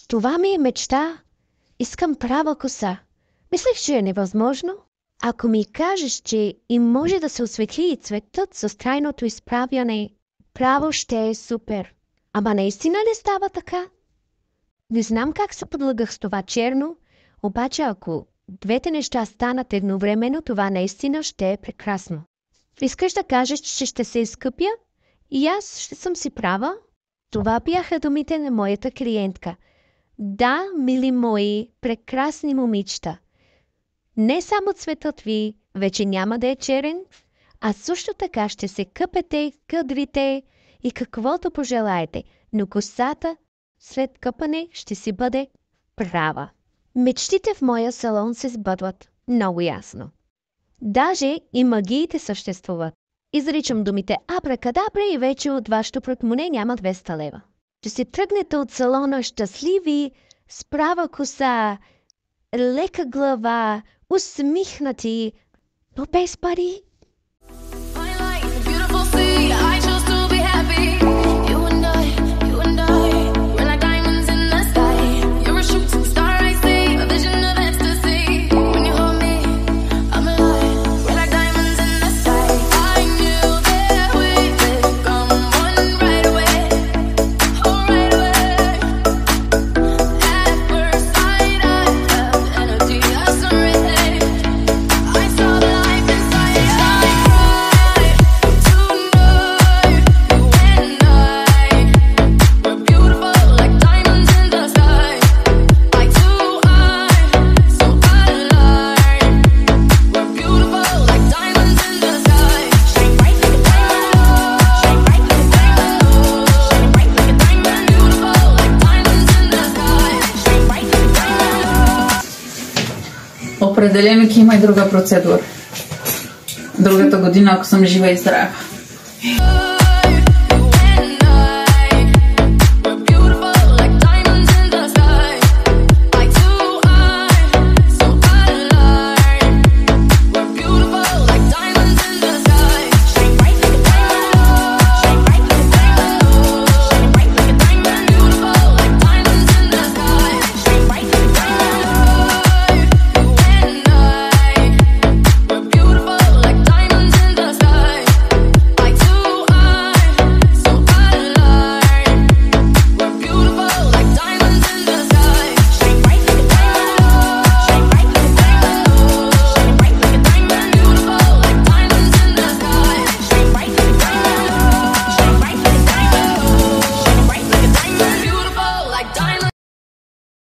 Това ми е мечта. Искам права коса. Мислех, че е невъзможно. Ако ми кажеш, че и може да се осветли и цветът с трайното изправяне, право ще е супер. Ама наистина не става така? Не знам как се подлагах с това черно, обаче ако двете неща станат едновременно, това наистина ще е прекрасно. Искаш да кажеш, че ще се изкъпя? И аз ще съм си права? Това бяха думите на моята клиентка. Да, мили мои, прекрасни момичета. Не само цветът ви вече няма да е черен, а също така ще се къпете, къдрите и каквото пожелаете, но косата след къпане ще си бъде права. Мечтите в моя салон се сбъдват много ясно. Даже и магиите съществуват. Изричам думите абракадабра и вече от вашето портмоне няма 200 лева. Ще си тръгнете от салона щастливи, с права коса, лека глава, усмихнати, но без пари. Определено има и друга процедура. Другата година, ако съм жива и здрава.